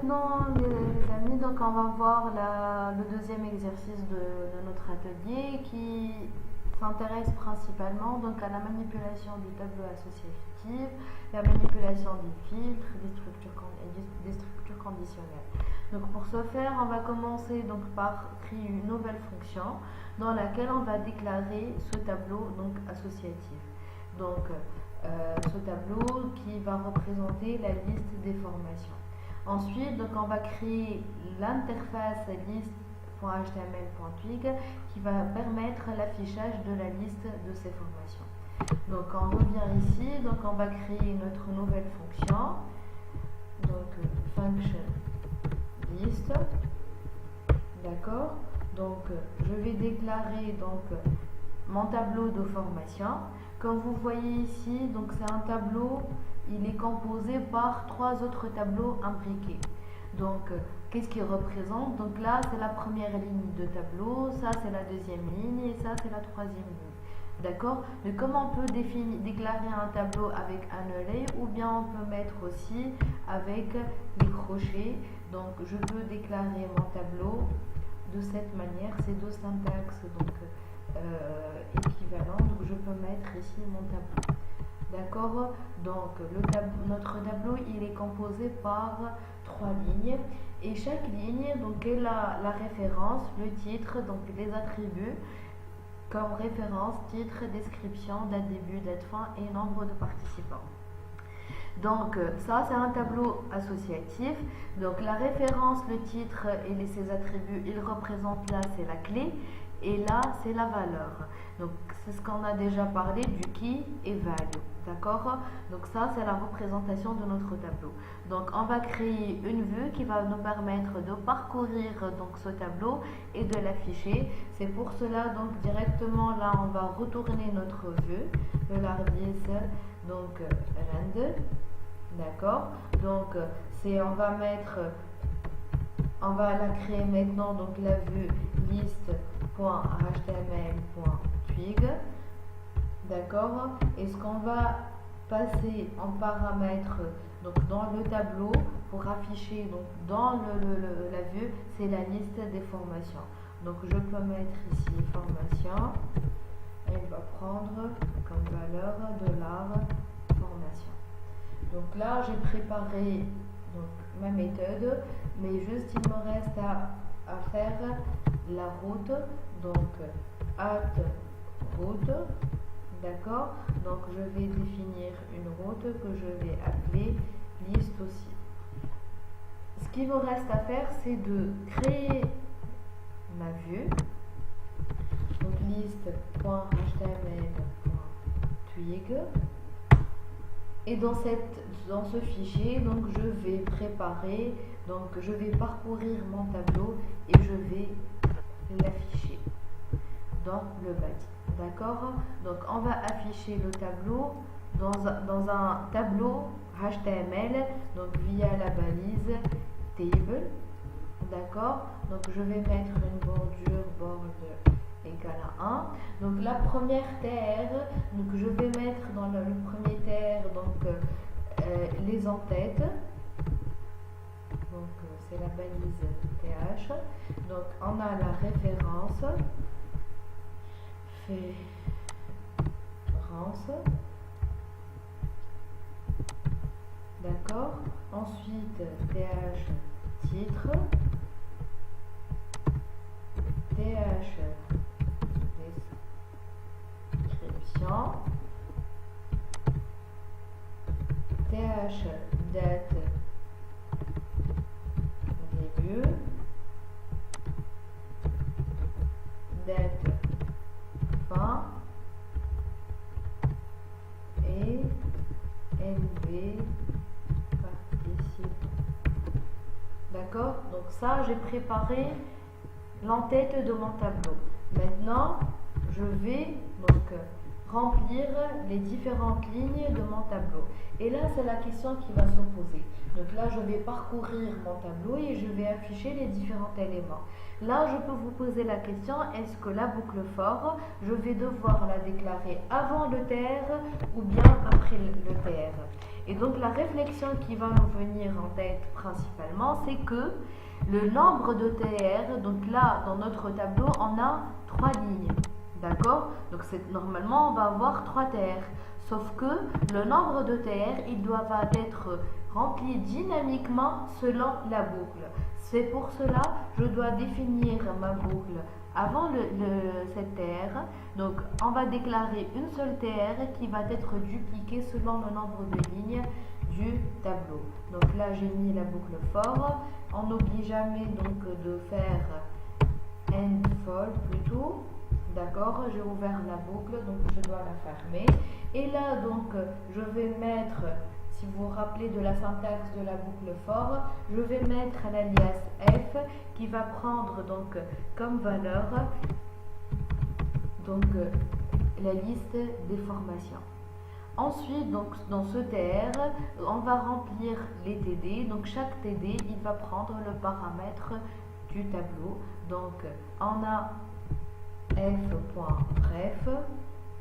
Maintenant, les amis, donc on va voir le deuxième exercice de notre atelier qui s'intéresse principalement donc à la manipulation du tableau associatif, la manipulation des filtres, des structures conditionnelles. Donc pour ce faire, on va commencer donc par créer une nouvelle fonction dans laquelle on va déclarer ce tableau donc associatif. Donc ce tableau qui va représenter la liste des formations. Ensuite, donc, on va créer l'interface liste.html.twig qui va permettre l'affichage de la liste de ces formations. Donc, on revient ici, donc on va créer notre nouvelle fonction, donc function list, d'accord. Donc, je vais déclarer donc mon tableau de formation. Comme vous voyez ici, donc c'est un tableau. Il est composé par trois autres tableaux imbriqués. Donc, qu'est-ce qu'il représente? Donc là, c'est la première ligne de tableau, ça c'est la deuxième ligne et ça c'est la troisième ligne. D'accord? Mais comment on peut déclarer un tableau avec un œillet ou bien on peut mettre aussi avec les crochets. Donc, je peux déclarer mon tableau de cette manière. C'est deux syntaxes donc équivalents. Donc, je peux mettre ici mon tableau. D'accord, donc notre tableau il est composé par trois lignes et chaque ligne donc est la référence, le titre, donc les attributs comme référence, titre, description, date début, date fin et nombre de participants. Donc ça c'est un tableau associatif. Donc la référence, le titre et ses attributs, ils représentent là c'est la clé et là c'est la valeur. Donc c'est ce qu'on a déjà parlé du key et value. D'accord? Donc ça c'est la représentation de notre tableau. Donc on va créer une vue qui va nous permettre de parcourir donc ce tableau et de l'afficher. C'est pour cela donc directement là on va retourner notre vue, le lardice donc render. D'accord? Donc on va la créer maintenant donc la vue list.html.twig. D'accord? Et ce qu'on va passer en paramètre donc dans le tableau pour afficher donc dans la vue, c'est la liste des formations. Donc je peux mettre ici formation. Elle va prendre comme valeur $formation. Donc là j'ai préparé donc ma méthode, mais juste il me reste à faire la route, donc route. D'accord, donc je vais définir une route que je vais appeler liste aussi. Ce qu'il me reste à faire, c'est de créer ma vue, donc list.html.twig, et dans ce fichier, donc je vais préparer, donc je vais parcourir mon tableau et je vais l'afficher dans le body. D'accord? Donc on va afficher le tableau dans un tableau HTML, donc via la balise table. D'accord? Donc je vais mettre une bordure égale à 1. Donc la première terre, donc je vais mettre dans le premier terre donc les en-têtes. Donc c'est la balise TH. Donc on a la référence. D'accord. Ensuite TH titre, TH description, TH date début, date fin et NV participant. D'accord? Donc ça, j'ai préparé l'entête de mon tableau. Maintenant, je vais donc remplir les différentes lignes de mon tableau. Et là, c'est la question qui va se poser. Donc là, je vais parcourir mon tableau et je vais afficher les différents éléments. Là, je peux vous poser la question, est-ce que la boucle for, je vais devoir la déclarer avant le TR ou bien après le TR? Et donc la réflexion qui va nous venir en tête principalement, c'est que le nombre de TR, donc là dans notre tableau, on a 3 lignes. D'accord? Donc normalement on va avoir 3 TR. Sauf que le nombre de TR, ils doivent être remplis dynamiquement selon la boucle. C'est pour cela que je dois définir ma boucle avant cette TR. Donc on va déclarer une seule TR qui va être dupliquée selon le nombre de lignes du tableau. Donc là j'ai mis la boucle for. On n'oublie jamais donc de faire end for plutôt. D'accord, j'ai ouvert la boucle, donc je dois la fermer. Et là, donc, je vais mettre, si vous vous rappelez de la syntaxe de la boucle for, je vais mettre l'alias f qui va prendre donc comme valeur donc la liste des formations. Ensuite, donc, dans ce TR, on va remplir les TD. Donc, chaque TD, il va prendre le paramètre du tableau. Donc, on a f.ref,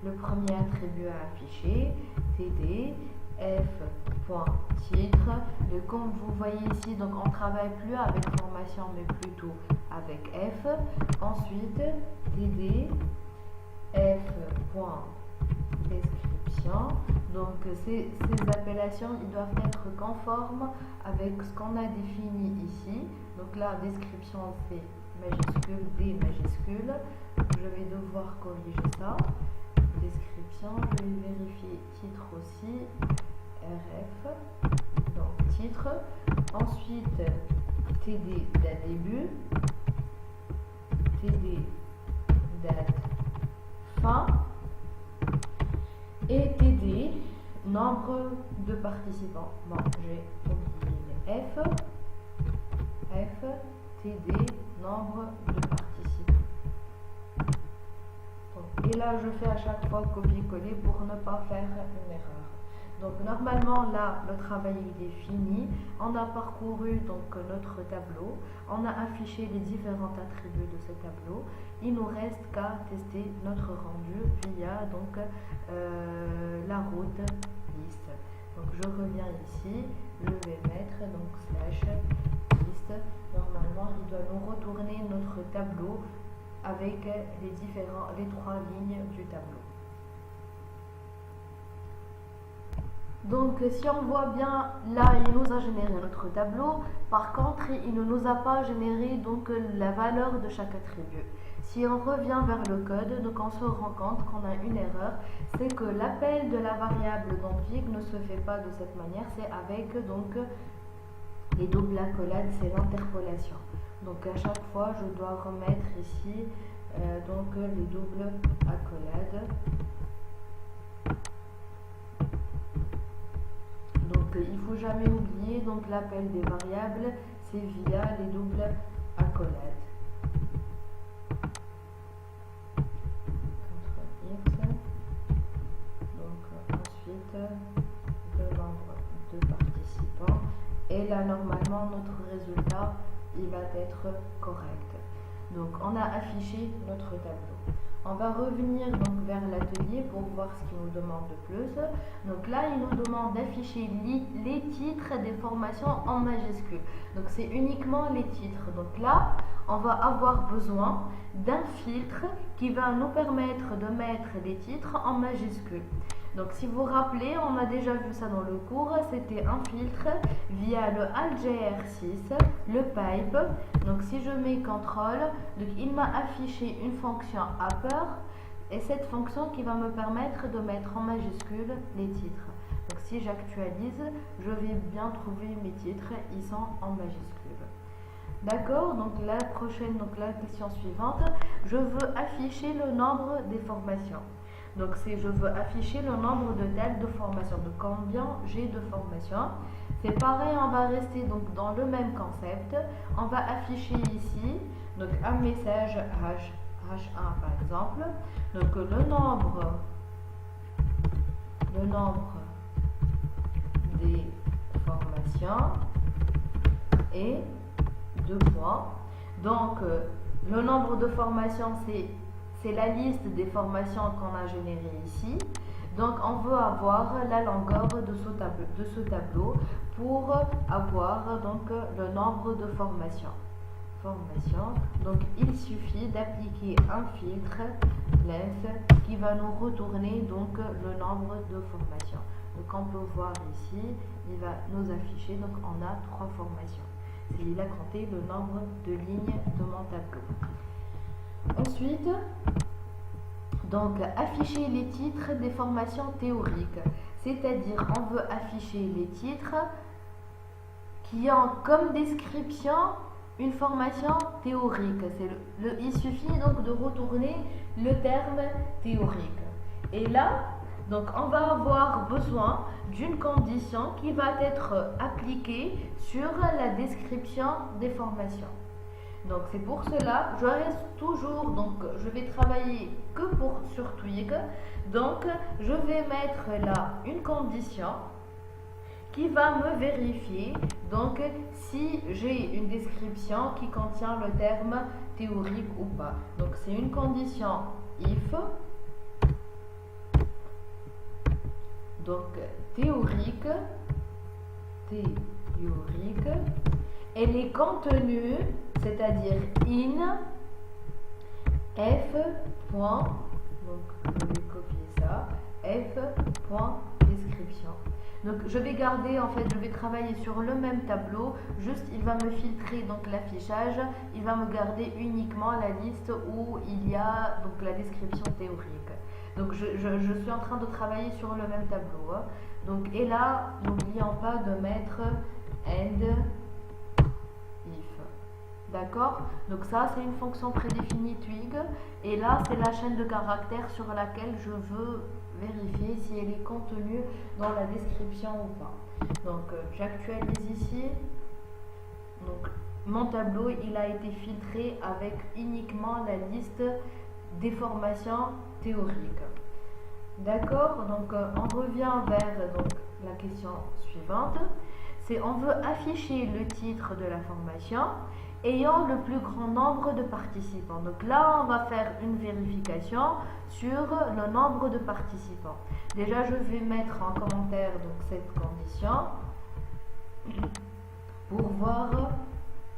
le premier attribut à afficher, td, f.titre. Comme vous voyez ici, donc on ne travaille plus avec formation, mais plutôt avec f. Ensuite, td, f.description. Donc ces appellations, ils doivent être conformes avec ce qu'on a défini ici. Donc la description, c'est majuscule, D majuscule. Je vais devoir corriger ça. Description, je vais vérifier titre aussi. RF, donc titre. Ensuite, TD date début. TD date fin. Et TD nombre de participants. Bon, j'ai oublié les F. F, TD nombre de participants. Et là, je fais à chaque fois copier-coller pour ne pas faire une erreur. Donc, normalement, là, le travail il est fini. On a parcouru donc notre tableau. On a affiché les différents attributs de ce tableau. Il nous reste qu'à tester notre rendu via donc la route liste. Donc, je reviens ici. Je vais mettre donc slash liste. Normalement, il doit nous retourner notre tableau avec les 3 lignes du tableau. Donc si on voit bien, là il nous a généré notre tableau. Par contre, il ne nous a pas généré donc la valeur de chaque attribut. Si on revient vers le code, donc on se rend compte qu'on a une erreur, c'est que l'appel de la variable donc vig ne se fait pas de cette manière, c'est avec donc les doubles accolades, c'est l'interpolation. Donc à chaque fois, je dois remettre ici donc les doubles accolades. Donc il faut jamais oublier donc l'appel des variables, c'est via les doubles accolades. CTRL X. Donc ensuite le nombre de participants. Et là normalement notre résultat il va être correct. Donc on a affiché notre tableau. On va revenir donc vers l'atelier pour voir ce qu'il nous demande de plus. Donc là, il nous demande d'afficher les titres des formations en majuscules. Donc c'est uniquement les titres. Donc là, on va avoir besoin d'un filtre qui va nous permettre de mettre les titres en majuscules. Donc si vous vous rappelez, on a déjà vu ça dans le cours, c'était un filtre via le AltGr6, le pipe. Donc si je mets CTRL, donc il m'a affiché une fonction upper et cette fonction qui va me permettre de mettre en majuscule les titres. Donc si j'actualise, je vais bien trouver mes titres, ils sont en majuscule. D'accord, donc la question suivante, je veux afficher le nombre des formations. Donc je veux afficher le nombre de dates de formation, de combien j'ai de formations. C'est pareil, on va rester donc dans le même concept. On va afficher ici donc un message H1 par exemple. Donc le nombre des formations et 2 points. Donc le nombre de formations c'est la liste des formations qu'on a générées ici. Donc on veut avoir la longueur de ce tableau pour avoir donc le nombre de formations. Donc il suffit d'appliquer un filtre length qui va nous retourner donc le nombre de formations. Donc on peut voir ici, il va nous afficher, donc on a 3 formations. Il a compté le nombre de lignes de mon tableau. Ensuite, donc afficher les titres des formations théoriques, c'est-à-dire on veut afficher les titres qui ont comme description une formation théorique. Il suffit donc de retourner le terme théorique. Et là, donc on va avoir besoin d'une condition qui va être appliquée sur la description des formations. Donc c'est pour cela, je reste toujours, donc je vais travailler que sur Twig. Donc je vais mettre là une condition qui va me vérifier donc si j'ai une description qui contient le terme théorique ou pas. Donc c'est une condition if, donc théorique, elle est contenue, c'est-à-dire in f. Donc je vais copier ça, f.description. Donc je vais garder, en fait, je vais travailler sur le même tableau, juste il va me filtrer donc l'affichage, il va me garder uniquement la liste où il y a donc la description théorique. Donc je suis en train de travailler sur le même tableau. Hein. Donc, et là, n'oublions pas de mettre and if. D'accord? Donc ça, c'est une fonction prédéfinie Twig. Et là, c'est la chaîne de caractères sur laquelle je veux vérifier si elle est contenue dans la description ou pas. Donc j'actualise ici. Donc mon tableau, il a été filtré avec uniquement la liste des formations théoriques. D'accord? Donc on revient vers donc, la question suivante. C'est on veut afficher le titre de la formation ayant le plus grand nombre de participants. Donc là, on va faire une vérification sur le nombre de participants. Déjà, je vais mettre en commentaire donc, cette condition pour voir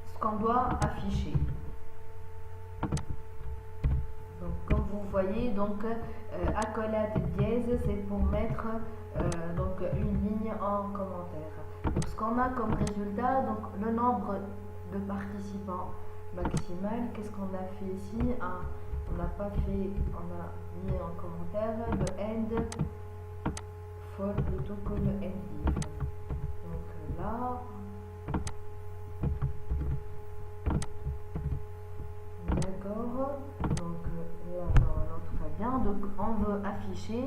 ce qu'on doit afficher. Donc, comme vous voyez, donc accolade dièse, c'est pour mettre donc une ligne en commentaire. Donc, ce qu'on a comme résultat, donc le nombre de participants maximal. Qu'est-ce qu'on a fait ici? On n'a pas fait, on a mis en commentaire le end for plutôt que le end if. Donc là, d'accord. Donc là, non, très bien. Donc on veut afficher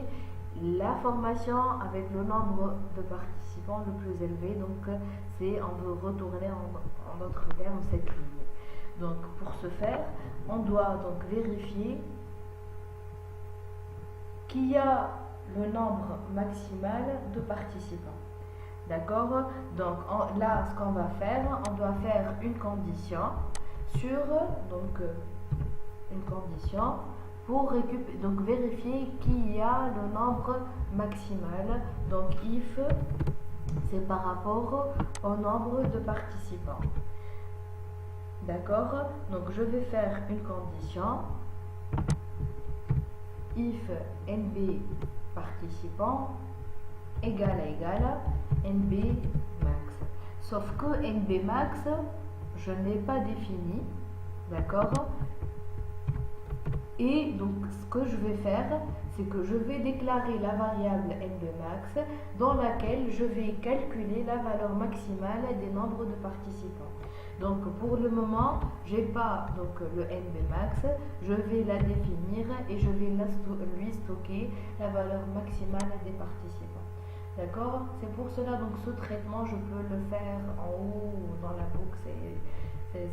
la formation avec le nombre de participants le plus élevé. Donc c'est on veut retourner en d'autres termes cette ligne. Donc pour ce faire, on doit donc vérifier qu'il y a le nombre maximal de participants. D'accord? Donc là, ce qu'on va faire, on doit faire une condition sur donc une condition pour donc vérifier qu'il y a le nombre maximal. Donc if, c'est par rapport au nombre de participants. D'accord? Donc je vais faire une condition if nb participants égale nb max. Sauf que nb max, je n'ai pas défini. D'accord? Et donc ce que je vais faire, c'est que je vais déclarer la variable nbmax dans laquelle je vais calculer la valeur maximale des nombres de participants. Donc pour le moment, je n'ai pas donc, le nbmax, je vais la définir et je vais lui stocker la valeur maximale des participants. D'accord? C'est pour cela, donc ce traitement, je peux le faire en haut ou dans la boucle,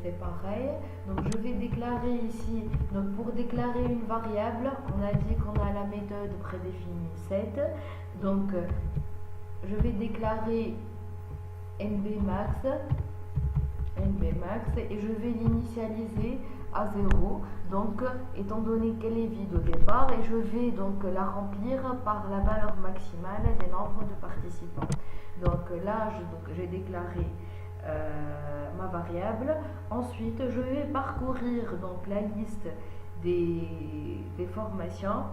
c'est pareil. Donc je vais déclarer ici, donc pour déclarer une variable, on a dit qu'on a la méthode prédéfinie set. Donc je vais déclarer nbmax et je vais l'initialiser à 0, donc étant donné qu'elle est vide au départ, et je vais donc la remplir par la valeur maximale des nombres de participants. Donc là, j'ai déclaré ma variable. Ensuite, je vais parcourir donc la liste des formations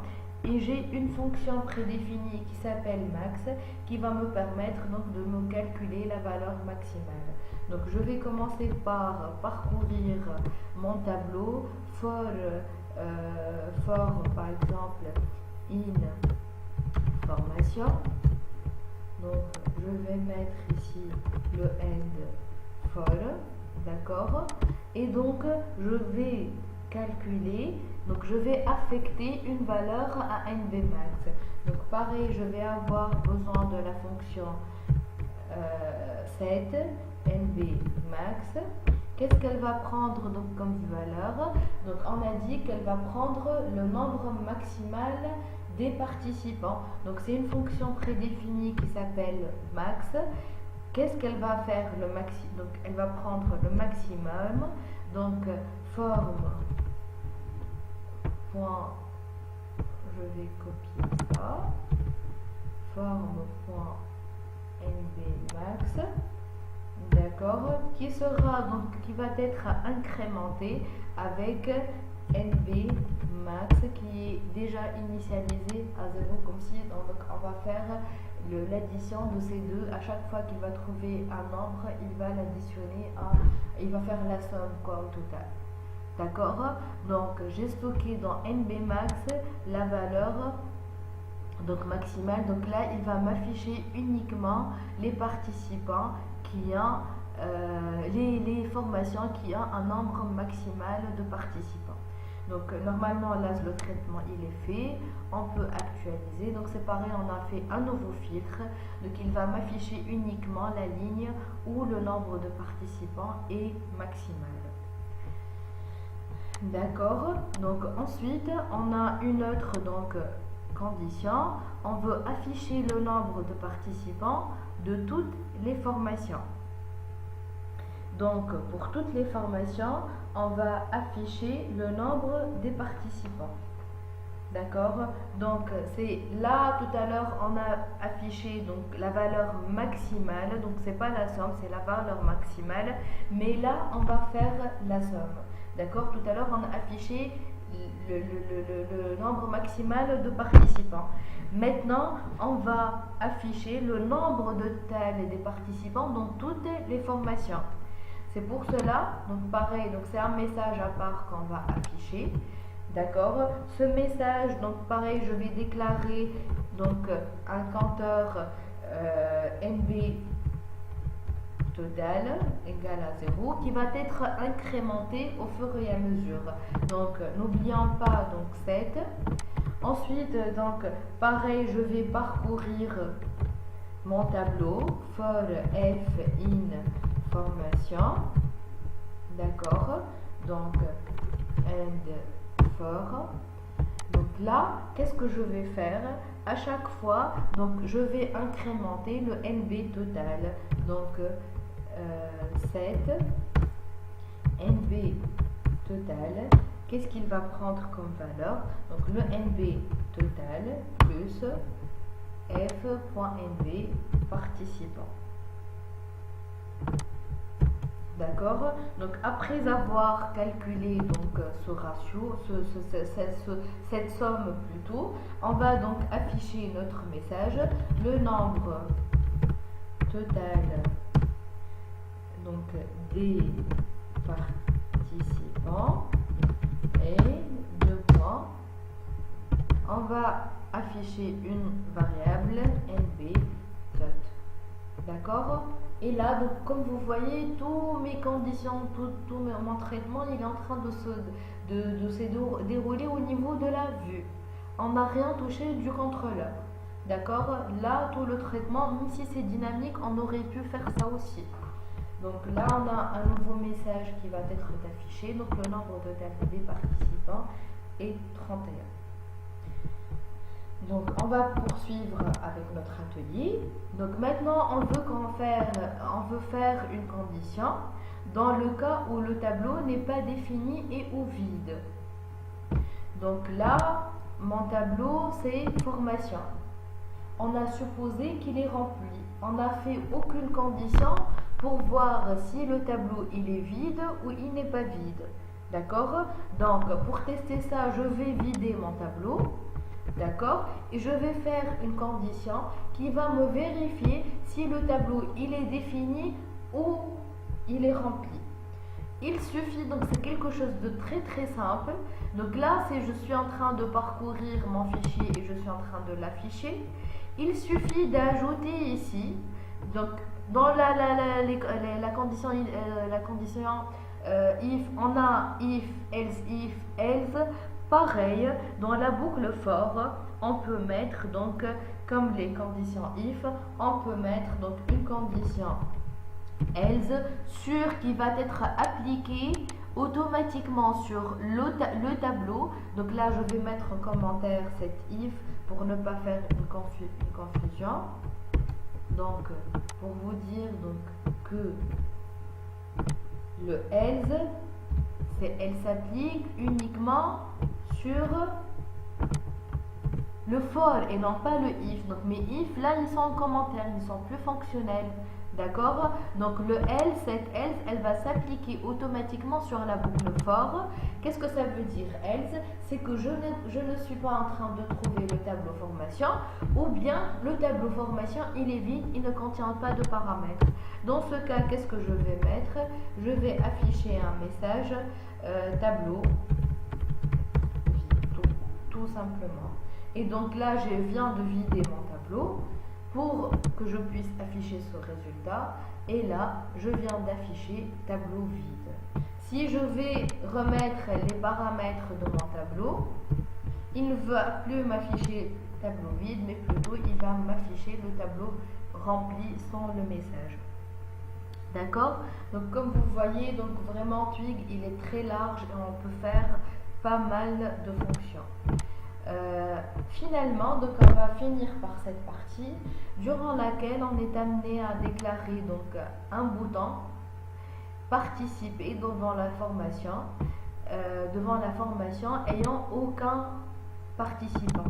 et j'ai une fonction prédéfinie qui s'appelle max qui va me permettre donc de me calculer la valeur maximale. Donc je vais commencer par parcourir mon tableau for par exemple in formation. Donc je vais mettre ici le end for, d'accord, et donc je vais calculer, donc je vais affecter une valeur à nbmax. Donc pareil, je vais avoir besoin de la fonction set nbmax. Qu'est-ce qu'elle va prendre donc comme valeur? Donc on a dit qu'elle va prendre le nombre maximal des participants. Donc c'est une fonction prédéfinie qui s'appelle max. Qu'est-ce qu'elle va faire le maxi? Donc elle va prendre le maximum. Donc forme point, je vais copier ça, forme.nbmax, d'accord, qui va être incrémenté avec nbmax qui est déjà initialisé à 0, comme si on va faire l'addition de ces deux. À chaque fois qu'il va trouver un nombre, il va l'additionner il va faire la somme quoi au total. D'accord, donc j'ai stocké dans nbmax la valeur donc maximale. Donc là il va m'afficher uniquement les participants qui ont les formations qui ont un nombre maximal de participants. Donc normalement là le traitement il est fait, on peut actualiser. Donc c'est pareil, on a fait un nouveau filtre, donc il va m'afficher uniquement la ligne où le nombre de participants est maximal. D'accord, donc ensuite on a une autre condition, on veut afficher le nombre de participants de toutes les formations. Donc pour toutes les formations, on va afficher le nombre des participants. D'accord, donc c'est là tout à l'heure on a affiché donc la valeur maximale, donc c'est pas la somme, c'est la valeur maximale, mais là on va faire la somme. D'accord, tout à l'heure on a affiché le nombre maximal de participants. Maintenant on va afficher le nombre total des participants dans toutes les formations. C'est pour cela, donc pareil, donc c'est un message à part qu'on va afficher. D'accord, ce message, donc pareil, je vais déclarer donc un compteur nb total égale à 0 qui va être incrémenté au fur et à mesure. Donc n'oublions pas donc 7. Ensuite donc pareil, je vais parcourir mon tableau for f in formation, d'accord, donc and for. Donc là qu'est-ce que je vais faire? À chaque fois donc je vais incrémenter le nb total, donc 7 nb total. Qu'est-ce qu'il va prendre comme valeur? Donc le nb total plus f.nb participant. D'accord, donc après avoir calculé donc ce ratio, cette somme plutôt, on va donc afficher notre message, le nombre total donc des participants et deux points. On va afficher une variable nb tot. D'accord, et là donc comme vous voyez, tous mes conditions, tout mon traitement il est en train de se dérouler au niveau de la vue. On n'a rien touché du contrôleur. D'accord, là tout le traitement, même si c'est dynamique, on aurait pu faire ça aussi. Donc là on a un nouveau message qui va être affiché, donc le nombre total des participants est 31. Donc on va poursuivre avec notre atelier. Donc maintenant on veut faire une condition. dans le cas où le tableau n'est pas défini et ou vide. Donc là, mon tableau, c'est formation. On a supposé qu'il est rempli. On n'a fait aucune condition pour voir si le tableau il est vide ou il n'est pas vide. D'accord? Donc, pour tester ça, je vais vider mon tableau. D'accord? Et je vais faire une condition qui va me vérifier si le tableau il est défini ou il est rempli. Il suffit, donc c'est quelque chose de très très simple. Donc là, c'est je suis en train de parcourir mon fichier et je suis en train de l'afficher. Il suffit d'ajouter ici, donc dans la condition, if, on a if, else. Pareil, dans la boucle for, on peut mettre donc comme les conditions if, on peut mettre donc une condition else sur qui va être appliquée automatiquement sur le tableau. Donc là, je vais mettre en commentaire cette if pour ne pas faire une confusion. Donc, pour vous dire donc que le else, elle s'applique uniquement sur le for et non pas le if. Donc mes if, là, ils sont en commentaire, ils sont plus fonctionnels. D'accord? Donc le else, cette else, elle va s'appliquer automatiquement sur la boucle for. Qu'est-ce que ça veut dire else? C'est que je ne suis pas en train de trouver le tableau formation, ou bien le tableau formation, il est vide, il ne contient pas de paramètres. Dans ce cas, qu'est-ce que je vais mettre? Je vais afficher un message tableau vide, tout simplement. Et donc là, je viens de vider mon tableau pour que je puisse afficher ce résultat. Et là, je viens d'afficher tableau vide. Si je vais remettre les paramètres de mon tableau, il ne va plus m'afficher tableau vide, mais plutôt il va m'afficher le tableau rempli sans le message. D'accord? Donc comme vous voyez, donc vraiment Twig, il est très large et on peut faire pas mal de fonctions. Finalement, donc on va finir par cette partie durant laquelle on est amené à déclarer donc un bouton participer devant la formation ayant aucun participant.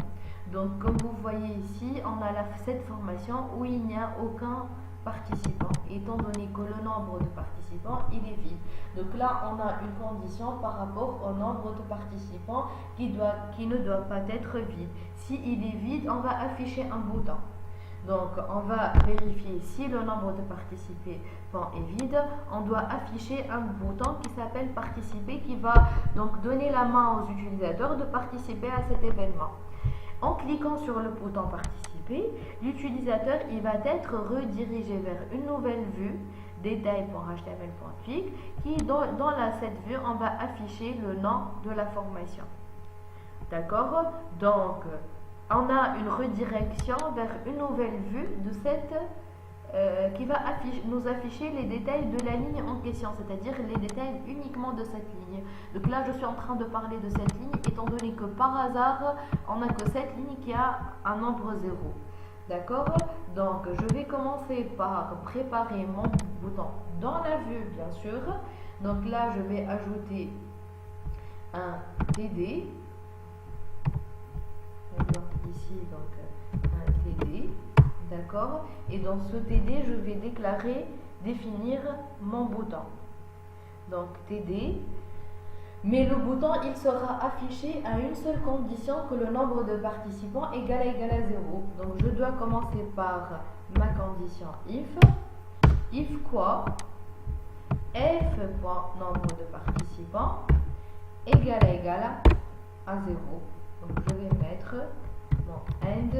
Donc comme vous voyez ici, on a cette formation où il n'y a aucun participant, étant donné que le nombre de participants il est vide. Donc là on a une condition par rapport au nombre de participants qui ne doit pas être vide. Si il est vide, on va afficher un bouton. Donc on va vérifier si le nombre de participants est vide. On doit afficher un bouton qui s'appelle participer, qui va donc donner la main aux utilisateurs de participer à cet événement. En cliquant sur le bouton participer, l'utilisateur il va être redirigé vers une nouvelle vue détail.html.twig qui dans cette vue on va afficher le nom de la formation. D'accord? Donc on a une redirection vers une nouvelle vue de cette qui va nous afficher les détails de la ligne en question, c'est-à-dire les détails uniquement de cette ligne. Donc là, je suis en train de parler de cette ligne, étant donné que par hasard, on n'a que cette ligne qui a un nombre 0. D'accord? Donc, je vais commencer par préparer mon bouton dans la vue, bien sûr. Donc là, je vais ajouter un TD. Ici, donc, un TD. D'accord? Et dans ce TD, je vais définir mon bouton. Donc TD, mais le bouton il sera affiché à une seule condition, que le nombre de participants égale à 0. Donc je dois commencer par ma condition if quoi? F.nombre de participants égale à 0. Donc je vais mettre mon end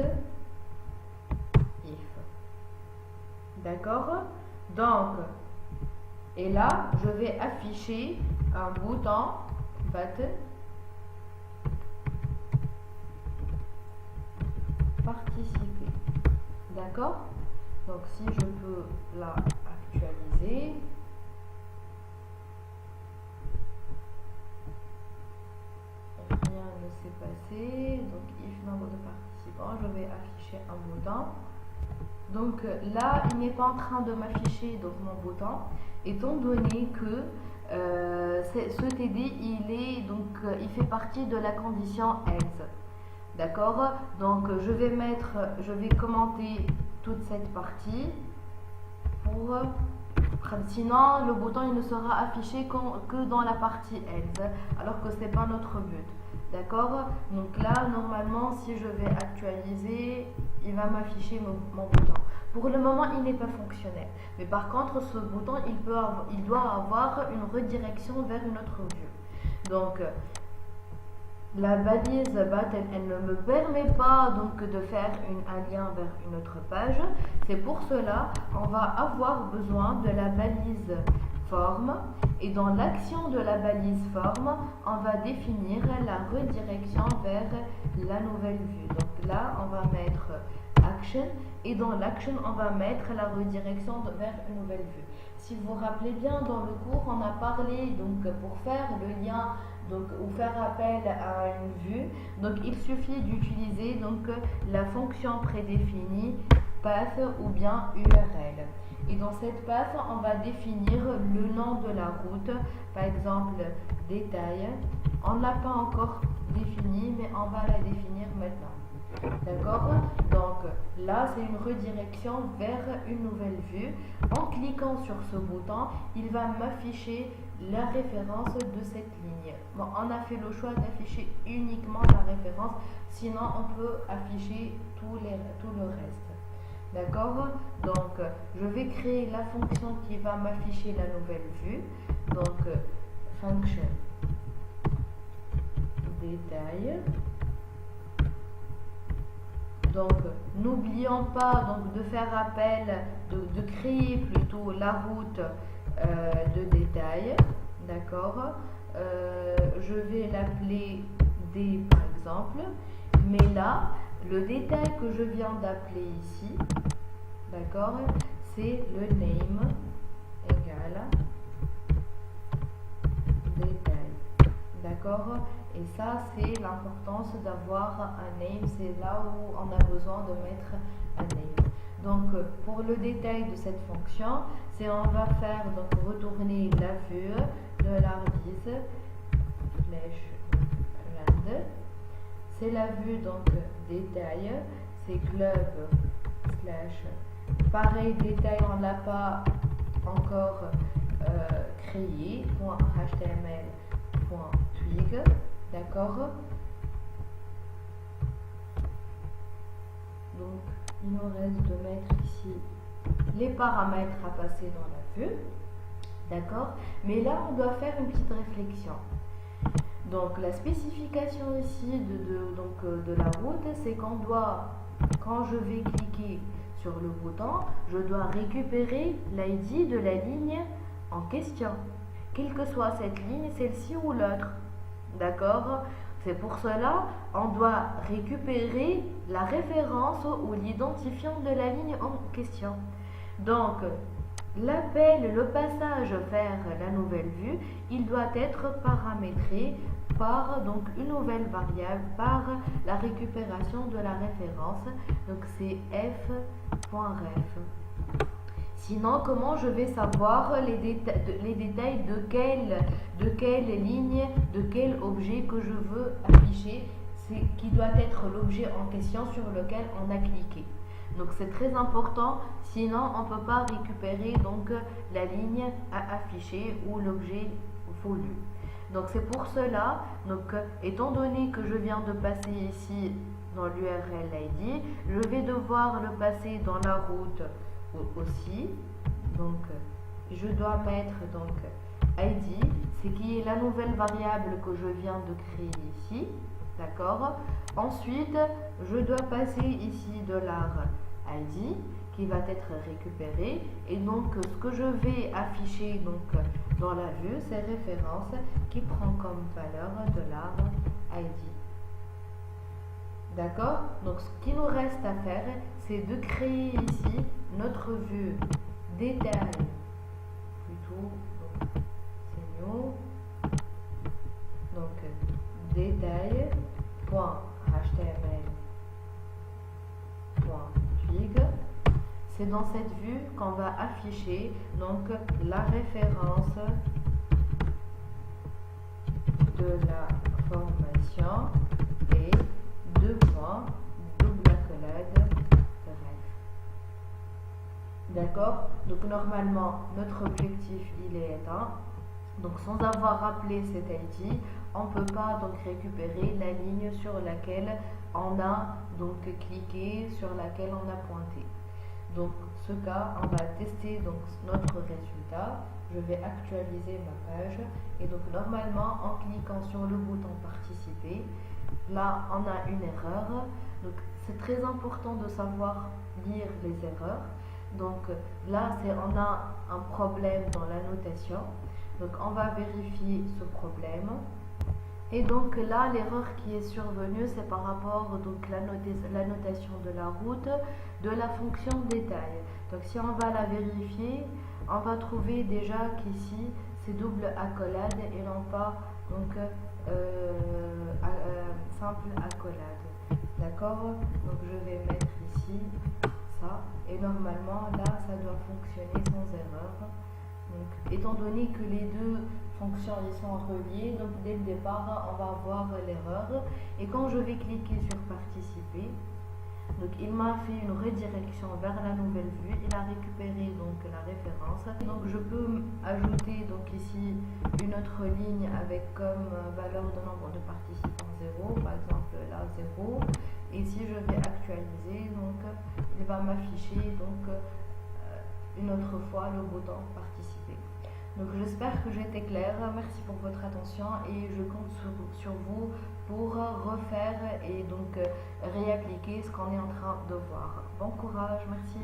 if. D'accord? Donc, et là, je vais afficher un bouton button participer. D'accord? Donc, si je peux la actualiser. Rien ne s'est passé. Donc, if nombre de participants, je vais afficher un bouton. Donc là, il n'est pas en train de m'afficher donc mon bouton. étant donné que ce TD il fait partie de la condition else. D'accord? Donc je vais commenter toute cette partie sinon le bouton il ne sera affiché que dans la partie else, alors que c'est pas notre but. D'accord? Donc là normalement si je vais actualiser, il va m'afficher mon bouton. Pour le moment il n'est pas fonctionnel, mais par contre ce bouton il doit avoir une redirection vers une autre vue. Donc la balise button, elle ne me permet pas donc de faire un lien vers une autre page. C'est pour cela on va avoir besoin de la balise forme, et dans l'action de la balise forme, on va définir la redirection vers la nouvelle vue. Donc là, on va mettre action, et dans l'action, on va mettre la redirection vers une nouvelle vue. Si vous vous rappelez bien, dans le cours, on a parlé donc pour faire le lien ou faire appel à une vue, donc il suffit d'utiliser donc la fonction prédéfinie path ou bien URL. Et dans cette path, on va définir le nom de la route, par exemple détail. On ne l'a pas encore défini, mais on va la définir maintenant. D'accord? Donc là, c'est une redirection vers une nouvelle vue. En cliquant sur ce bouton, il va m'afficher la référence de cette ligne. Bon, on a fait le choix d'afficher uniquement la référence, sinon on peut afficher tout le reste. D'accord? Donc je vais créer la fonction qui va m'afficher la nouvelle vue. Donc function détail. Donc n'oublions pas donc de faire appel, de créer plutôt la route de détail. D'accord? Je vais l'appeler D par exemple, mais là le détail que je viens d'appeler ici, d'accord, c'est le name égale détail. D'accord? Et ça, c'est l'importance d'avoir un name. C'est là où on a besoin de mettre un name. Donc, pour le détail de cette fonction, on va faire donc retourner la vue de l'ardise flèche land. C'est la vue donc détail, c'est club slash. Pareil, détail, on ne l'a pas encore créé. .html, .twig, d'accord? Donc, il nous reste de mettre ici les paramètres à passer dans la vue, d'accord? Mais là, on doit faire une petite réflexion. Donc la spécification ici de la route, c'est qu'on doit, quand je vais cliquer sur le bouton, je dois récupérer l'ID de la ligne en question, quelle que soit cette ligne, celle-ci ou l'autre. D'accord? C'est pour cela on doit récupérer la référence ou l'identifiant de la ligne en question. Donc l'appel, le passage vers la nouvelle vue, il doit être paramétré par donc une nouvelle variable, par la récupération de la référence. Donc c'est f.ref. Sinon, comment je vais savoir les détails de quelle ligne, de quel objet que je veux afficher, qui doit être l'objet en question sur lequel on a cliqué. Donc c'est très important, sinon on ne peut pas récupérer donc la ligne à afficher ou l'objet voulu. Donc c'est pour cela, donc étant donné que je viens de passer ici dans l'URL ID, je vais devoir le passer dans la route aussi. Donc je dois mettre donc ID, c'est qui est la nouvelle variable que je viens de créer ici. D'accord? Ensuite, je dois passer ici $ID qui va être récupéré, et donc ce que je vais afficher donc dans la vue, c'est référence qui prend comme valeur $ID. D'accord? Donc ce qui nous reste à faire, c'est de créer ici notre vue détail, plutôt c'est mieux, donc détail.html.twig. c'est dans cette vue qu'on va afficher donc la référence de la formation et deux points, double accolade, bref. D'accord? Donc normalement, notre objectif, il est éteint. Donc sans avoir rappelé cet ID, on ne peut pas donc récupérer la ligne sur laquelle on a donc cliqué, sur laquelle on a pointé. Donc ce cas, on va tester donc notre résultat. Je vais actualiser ma page et donc normalement en cliquant sur le bouton participer, là on a une erreur. Donc c'est très important de savoir lire les erreurs. Donc là on a un problème dans la notation. Donc on va vérifier ce problème. Et donc là, l'erreur qui est survenue, c'est par rapport donc la notation de la route de la fonction détail. Donc si on va la vérifier, on va trouver déjà qu'ici c'est double accolade et non pas donc simple accolade. D'accord? Donc je vais mettre ici ça et normalement là ça doit fonctionner sans erreur. Donc, étant donné que les deux fonctions ils sont reliées, donc dès le départ on va avoir l'erreur et quand je vais cliquer sur participer, donc il m'a fait une redirection vers la nouvelle vue, il a récupéré donc la référence. Donc je peux ajouter donc ici une autre ligne avec comme valeur de nombre de participants 0, par exemple là 0, et si je vais actualiser, donc il va m'afficher donc une autre fois le bouton participer. Donc j'espère que j'étais claire, merci pour votre attention et je compte sur vous pour refaire et donc réappliquer ce qu'on est en train de voir. Bon courage, merci.